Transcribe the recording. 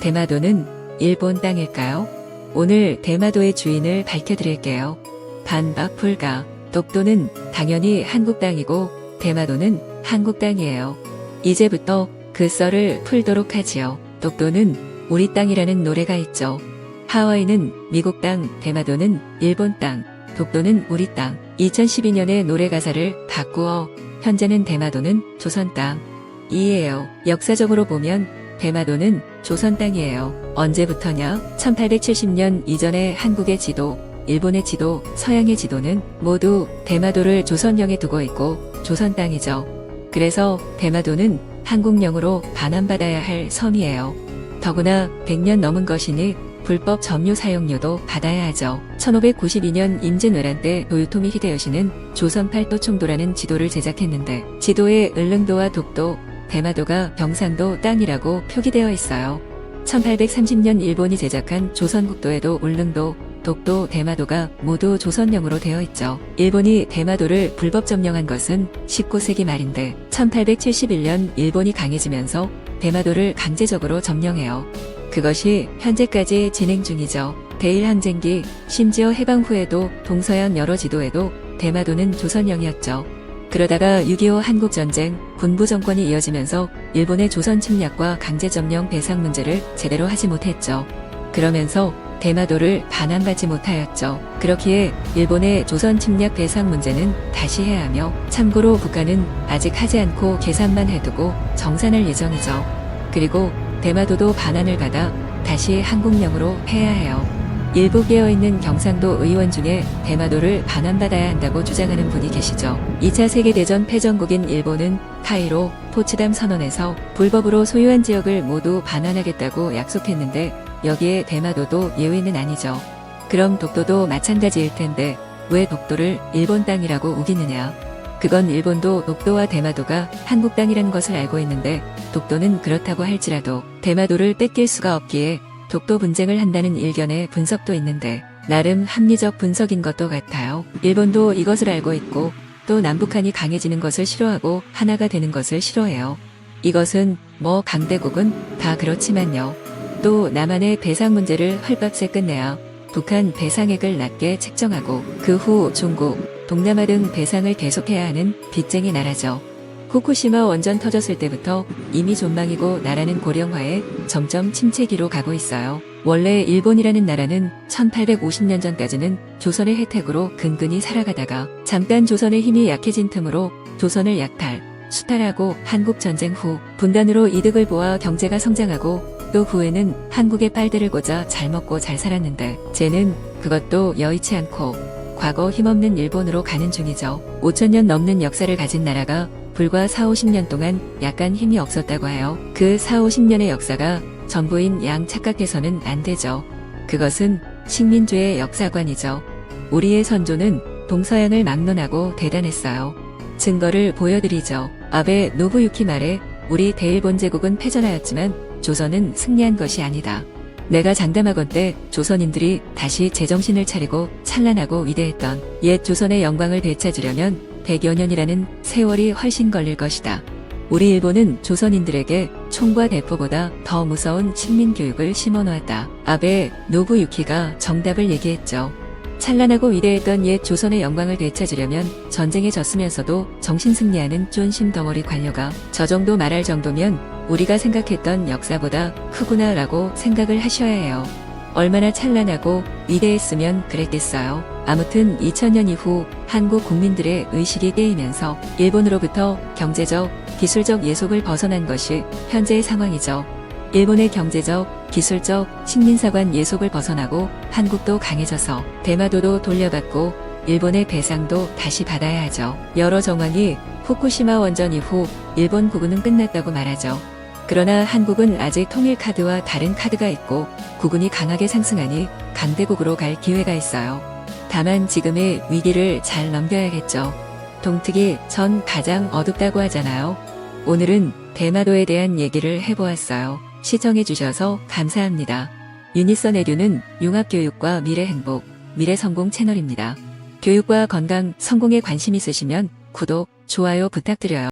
대마도는 일본 땅일까요? 오늘 대마도의 주인을 밝혀드릴게요. 반박 불가. 독도는 당연히 한국 땅이고 대마도는 한국 땅이에요. 이제부터 그 썰을 풀도록 하지요. 독도는 우리 땅이라는 노래가 있죠. 하와이는 미국 땅, 대마도는 일본 땅, 독도는 우리 땅. 2012년에 노래 가사를 바꾸어 현재는 대마도는 조선 땅 이에요. 역사적으로 보면 대마도는 조선 땅이에요. 언제부터냐? 1870년 이전의 한국의 지도, 일본의 지도, 서양의 지도는 모두 대마도를 조선령에 두고 있고 조선 땅이죠. 그래서 대마도는 한국령으로 반환받아야 할 섬이에요. 더구나 100년 넘은 것이니 불법 점유 사용료도 받아야 하죠. 1592년 임진왜란 때 도요토미 히데요시는 조선 팔도 총도라는 지도를 제작했는데 지도에 을릉도와 독도, 대마도가 경상도 땅이라고 표기되어 있어요. 1830년 일본이 제작한 조선국도에도 울릉도, 독도, 대마도가 모두 조선령으로 되어 있죠. 일본이 대마도를 불법 점령한 것은 19세기 말인데 1871년 일본이 강해지면서 대마도를 강제적으로 점령해요. 그것이 현재까지 진행 중이죠. 대일항쟁기, 심지어 해방 후에도 동서양 여러 지도에도 대마도는 조선령이었죠. 그러다가 6.25 한국전쟁, 군부 정권이 이어지면서 일본의 조선 침략과 강제점령 배상 문제를 제대로 하지 못했죠. 그러면서 대마도를 반환받지 못하였죠. 그렇기에 일본의 조선 침략 배상 문제는 다시 해야 하며 참고로 북한은 아직 하지 않고 계산만 해두고 정산할 예정이죠. 그리고 대마도도 반환을 받아 다시 한국령으로 해야 해요. 일부 깨어있는 경상도 의원 중에 대마도를 반환받아야 한다고 주장하는 분이 계시죠. 2차 세계대전 패전국인 일본은 카이로, 포츠담 선언에서 불법으로 소유한 지역을 모두 반환하겠다고 약속했는데 여기에 대마도도 예외는 아니죠. 그럼 독도도 마찬가지일 텐데 왜 독도를 일본 땅이라고 우기느냐. 그건 일본도 독도와 대마도가 한국 땅이라는 것을 알고 있는데 독도는 그렇다고 할지라도 대마도를 뺏길 수가 없기에 독도 분쟁을 한다는 일견의 분석도 있는데 나름 합리적 분석인 것도 같아요. 일본도 이것을 알고 있고 또 남북한이 강해지는 것을 싫어하고 하나가 되는 것을 싫어해요. 이것은 뭐 강대국은 다 그렇지만요. 또 남한의 배상 문제를 헐값에 끝내야 북한 배상액을 낮게 책정하고 그 후 중국, 동남아 등 배상을 계속해야 하는 빚쟁이 나라죠. 후쿠시마 원전 터졌을 때부터 이미 존망이고 나라는 고령화에 점점 침체기로 가고 있어요. 원래 일본이라는 나라는 1850년 전까지는 조선의 혜택으로 근근히 살아가다가 잠깐 조선의 힘이 약해진 틈으로 조선을 약탈, 수탈하고 한국전쟁 후 분단으로 이득을 보아 경제가 성장하고 또 후에는 한국의 빨대를 꽂아 잘 먹고 잘 살았는데 쟤는 그것도 여의치 않고 과거 힘없는 일본으로 가는 중이죠. 5000년 넘는 역사를 가진 나라가 불과 40-50년 동안 약간 힘이 없었다고 해요. 그 40-50년의 역사가 전부인 양 착각해서는 안 되죠. 그것은 식민주의 역사관이죠. 우리의 선조는 동서양을 막론하고 대단했어요. 증거를 보여드리죠. 아베 노부유키 말에 우리 대일본 제국은 패전하였지만 조선은 승리한 것이 아니다. 내가 장담하건 때 조선인들이 다시 제정신을 차리고 찬란하고 위대했던 옛 조선의 영광을 되찾으려면 100여 년이라는 세월이 훨씬 걸릴 것이다. 우리 일본은 조선인들에게 총과 대포보다 더 무서운 식민교육을 심어놓았다. 아베 노부유키가 정답을 얘기했죠. 찬란하고 위대했던 옛 조선의 영광을 되찾으려면 전쟁에 졌으면서도 정신승리하는 쫀심 덩어리 관료가 저 정도 말할 정도면 우리가 생각했던 역사보다 크구나 라고 생각을 하셔야 해요. 얼마나 찬란하고 위대했으면 그랬겠어요. 아무튼 2000년 이후 한국 국민들의 의식이 깨이면서 일본으로부터 경제적, 기술적 예속을 벗어난 것이 현재의 상황이죠. 일본의 경제적, 기술적, 식민사관 예속을 벗어나고 한국도 강해져서 대마도도 돌려받고 일본의 배상도 다시 받아야 하죠. 여러 정황이 후쿠시마 원전 이후 일본 구군은 끝났다고 말하죠. 그러나 한국은 아직 통일 카드와 다른 카드가 있고 구군이 강하게 상승하니 강대국으로 갈 기회가 있어요. 다만 지금의 위기를 잘 넘겨야겠죠. 동특이 전 가장 어둡다고 하잖아요. 오늘은 대마도에 대한 얘기를 해보았어요. 시청해주셔서 감사합니다. 유니선 에듀는 융합교육과 미래행복, 미래성공 채널입니다. 교육과 건강, 성공에 관심 있으시면 구독, 좋아요 부탁드려요.